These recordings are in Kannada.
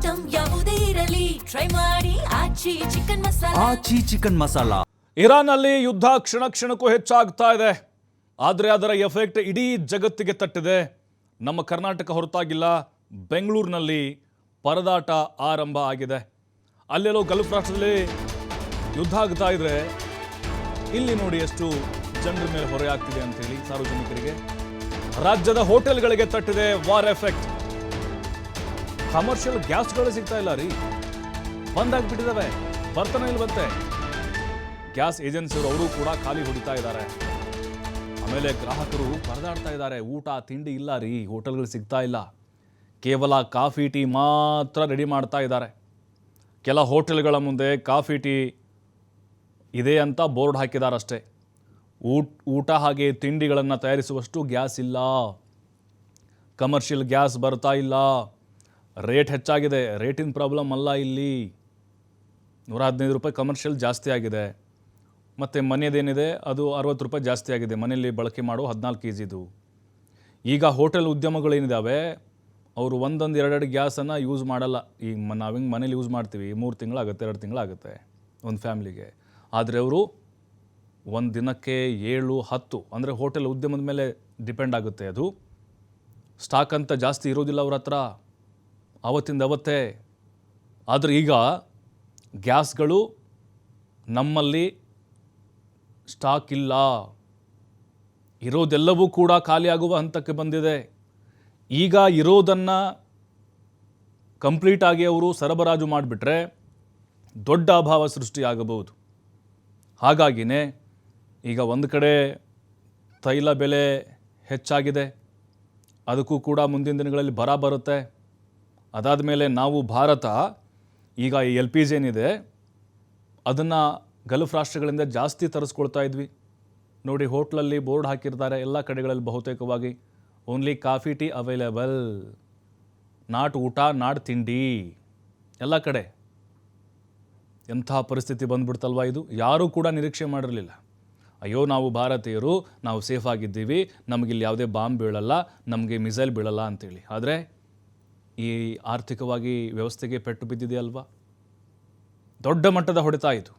ಐಟಂ ಯಾವುದೇ ಇರಲಿ ಟ್ರೈ ಮಾಡಿ ಆಚಿ ಚಿಕನ್ ಮಸಾಲಾ. ಇರಾನ್ನಲ್ಲಿ ಯುದ್ಧ ಕ್ಷಣ ಕ್ಷಣಕ್ಕೂ ಹೆಚ್ಚಾಗ್ತಾ ಇದೆ. ಆದರೆ ಅದರ ಎಫೆಕ್ಟ್ ಇಡೀ ಜಗತ್ತಿಗೆ ತಟ್ಟಿದೆ. ನಮ್ಮ ಕರ್ನಾಟಕ ಹೊರತಾಗಿಲ್ಲ. ಬೆಂಗಳೂರಿನಲ್ಲಿ ಪರದಾಟ ಆರಂಭ ಆಗಿದೆ. ಅಲ್ಲೆಲ್ಲೋ ಗಲ್ಫ್ ರಾಷ್ಟ್ರದಲ್ಲಿ ಯುದ್ಧ ಆಗ್ತಾ ಇದ್ರೆ ಇಲ್ಲಿ ನೋಡಿ ಎಷ್ಟು ಜನರ ಮೇಲೆ ಹೊರೆ ಆಗ್ತಿದೆ ಅಂತೇಳಿ ಸಾರ್ವಜನಿಕರಿಗೆ. ರಾಜ್ಯದ ಹೋಟೆಲ್ಗಳಿಗೆ ತಟ್ಟಿದೆ ವಾರ್ ಎಫೆಕ್ಟ್. ಕಮರ್ಷಿಯಲ್ ಗ್ಯಾಸ್ಗಳು ಸಿಗ್ತಾ ಇಲ್ಲ ರೀ, ಬಂದಾಗ್ಬಿಟ್ಟಿದ್ದಾವೆ, ಬರ್ತಾನೆ ಇಲ್ವಂತೆ. ಗ್ಯಾಸ್ ಏಜೆನ್ಸಿಯವರು ಅವರು ಕೂಡ ಖಾಲಿ ಹೊಡಿತಾ ಇದ್ದಾರೆ. ಆಮೇಲೆ ಗ್ರಾಹಕರು ಪರದಾಡ್ತಾ ಇದ್ದಾರೆ. ಊಟ ತಿಂಡಿ ಇಲ್ಲ ರೀ, ಹೋಟೆಲ್ಗಳು ಸಿಗ್ತಾ ಇಲ್ಲ. ಕೇವಲ ಕಾಫಿ ಟೀ ಮಾತ್ರ ರೆಡಿ ಮಾಡ್ತಾ ಇದ್ದಾರೆ. ಕೆಲ ಹೋಟೆಲ್ಗಳ ಮುಂದೆ ಕಾಫಿ ಟೀ ಇದೆ ಅಂತ ಬೋರ್ಡ್ ಹಾಕಿದಾರಷ್ಟೇ. ಊಟ ಹಾಗೆ ತಿಂಡಿಗಳನ್ನು ತಯಾರಿಸುವಷ್ಟು ಗ್ಯಾಸ್ ಇಲ್ಲ. ಕಮರ್ಷಿಯಲ್ ಗ್ಯಾಸ್ ಬರ್ತಾ ಇಲ್ಲ. ರೇಟ್ ಹೆಚ್ಚಾಗಿದೆ. ರೇಟಿನ ಪ್ರಾಬ್ಲಮ್ ಅಲ್ಲ ಇಲ್ಲಿ. 115 ರೂಪಾಯಿ ಕಮರ್ಷಿಯಲ್ ಜಾಸ್ತಿ ಆಗಿದೆ. ಮತ್ತು ಮನೆಯದೇನಿದೆ ಅದು 60 ರೂಪಾಯಿ ಜಾಸ್ತಿ ಆಗಿದೆ. ಮನೆಯಲ್ಲಿ ಬಳಕೆ ಮಾಡೋ 14 kgದು. ಈಗ ಹೋಟೆಲ್ ಉದ್ಯಮಗಳೇನಿದ್ದಾವೆ ಅವರು ಒಂದೊಂದು 2 ಗ್ಯಾಸನ್ನು ಯೂಸ್ ಮಾಡಲ್ಲ. ಈಗ ನಾವು ಹಿಂಗೆ ಮನೇಲಿ ಯೂಸ್ ಮಾಡ್ತೀವಿ, 3 ತಿಂಗಳಾಗುತ್ತೆ, 2 ತಿಂಗಳಾಗುತ್ತೆ ಒಂದು ಫ್ಯಾಮ್ಲಿಗೆ. ಆದರೆ ಅವರು ಒಂದು ದಿನಕ್ಕೆ 7, 10 ಅಂದರೆ ಹೋಟೆಲ್ ಉದ್ಯಮದ ಮೇಲೆ ಡಿಪೆಂಡ್ ಆಗುತ್ತೆ. ಅದು ಸ್ಟಾಕ್ ಅಂತ ಜಾಸ್ತಿ ಇರೋದಿಲ್ಲ ಅವ್ರ ಹತ್ರ, ಆವತ್ತಿಂದ ಅವತ್ತೇ. ಆದರೆ ಈಗ ಗ್ಯಾಸ್ಗಳು ನಮ್ಮಲ್ಲಿ ಸ್ಟಾಕ್ ಇಲ್ಲ. ಇರೋದೆಲ್ಲವೂ ಕೂಡ ಖಾಲಿಯಾಗುವ ಹಂತಕ್ಕೆ ಬಂದಿದೆ. ಈಗ ಇರೋದನ್ನು ಕಂಪ್ಲೀಟಾಗಿ ಅವರು ಸರಬರಾಜು ಮಾಡಿಬಿಟ್ರೆ ದೊಡ್ಡ ಅಭಾವ ಸೃಷ್ಟಿಯಾಗಬಹುದು. ಹಾಗಾಗಿನೇ ಈಗ ಒಂದು ಕಡೆ ತೈಲ ಬೆಲೆ ಹೆಚ್ಚಾಗಿದೆ, ಅದಕ್ಕೂ ಕೂಡ ಮುಂದಿನ ದಿನಗಳಲ್ಲಿ ಬರ ಬರುತ್ತೆ. ಅದಾದ ಮೇಲೆ ನಾವು ಭಾರತ ಈಗ LPG ಏನಿದೆ ಅದನ್ನು ಗಲ್ಫ್ ರಾಷ್ಟ್ರಗಳಿಂದ ಜಾಸ್ತಿ ತರಿಸ್ಕೊಳ್ತಾ ಇದ್ವಿ. ನೋಡಿ ಹೋಟ್ಲಲ್ಲಿ ಬೋರ್ಡ್ ಹಾಕಿರ್ತಾರೆ ಎಲ್ಲ ಕಡೆಗಳಲ್ಲಿ ಬಹುತೇಕವಾಗಿ only coffee tea available, not ಊಟ ನಾಟ್ ತಿಂಡಿ ಎಲ್ಲ ಕಡೆ. ಎಂಥ ಪರಿಸ್ಥಿತಿ ಬಂದ್ಬಿಡ್ತಲ್ವ ಇದು. ಯಾರೂ ಕೂಡ ನಿರೀಕ್ಷೆ ಮಾಡಿರಲಿಲ್ಲ. ಅಯ್ಯೋ ನಾವು ಭಾರತೀಯರು, ನಾವು ಸೇಫ್ ಆಗಿದ್ದೀವಿ, ನಮಗಿಲ್ಲಿ ಯಾವುದೇ ಬಾಂಬ್ ಬೀಳಲ್ಲ, ನಮಗೆ ಮಿಸೈಲ್ ಬೀಳಲ್ಲ ಅಂತೇಳಿ. ಆದರೆ ಈ ಆರ್ಥಿಕವಾಗಿ ವ್ಯವಸ್ಥೆಗೆ ಪೆಟ್ಟು ಬಿದ್ದಿದೆಯಲ್ವಾ, ದೊಡ್ಡ ಮಟ್ಟದ ಹೊಡೆತ ಆಯಿತು.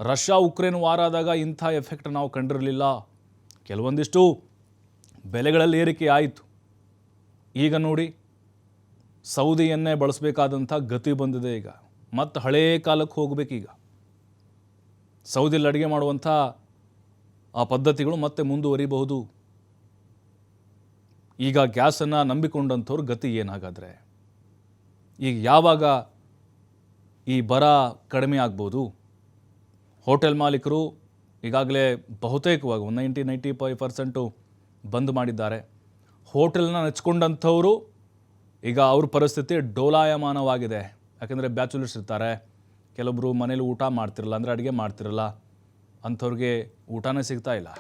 ರಷ್ಯಾ ಉಕ್ರೇನ್ ವಾರ ಆದಾಗ ಇಂಥ ಎಫೆಕ್ಟ್ ನಾವು ಕಂಡಿರಲಿಲ್ಲ. ಕೆಲವೊಂದಿಷ್ಟು ಬೆಲೆಗಳಲ್ಲಿ ಏರಿಕೆ ಆಯಿತು. ಈಗ ನೋಡಿ ಸೌದಿ ಎಣ್ಣೆ ಬಳಸಬೇಕಾದಂಥ ಗತಿ ಬಂದಿದೆ. ಈಗ ಮತ್ತು ಹಳೇ ಕಾಲಕ್ಕೆ ಹೋಗಬೇಕೀಗ. ಸೌದಿಯಲ್ಲಿ ಅಡುಗೆ ಮಾಡುವಂಥ ಆ ಪದ್ಧತಿಗಳು ಮತ್ತೆ ಮುಂದುವರಿಬಹುದು. ಈಗ ಗ್ಯಾಸನ್ನು ನಂಬಿಕೊಂಡಂಥವ್ರ ಗತಿ ಏನಾಗಾದರೆ, ಈಗ ಯಾವಾಗ ಈ ಬರ ಕಡಿಮೆ ಆಗ್ಬೋದು? ಹೋಟೆಲ್ ಮಾಲೀಕರು ಈಗಾಗಲೇ ಬಹುತೇಕವಾಗಿ 95% ಬಂದ್ ಮಾಡಿದ್ದಾರೆ. ಹೋಟೆಲ್ನ ನೆಚ್ಕೊಂಡಂಥವರು ಈಗ ಅವ್ರ ಪರಿಸ್ಥಿತಿ ಡೋಲಾಯಮಾನವಾಗಿದೆ. ಯಾಕೆಂದರೆ ಬ್ಯಾಚುಲರ್ಸ್ ಇರ್ತಾರೆ, ಕೆಲವೊಬ್ಬರು ಮನೇಲಿ ಊಟ ಮಾಡ್ತಿರಲ್ಲ, ಅಂದರೆ ಅಡುಗೆ ಮಾಡ್ತಿರಲ್ಲ, ಅಂಥವ್ರಿಗೆ ಊಟನೇ ಸಿಗ್ತಾ ಇಲ್ಲ.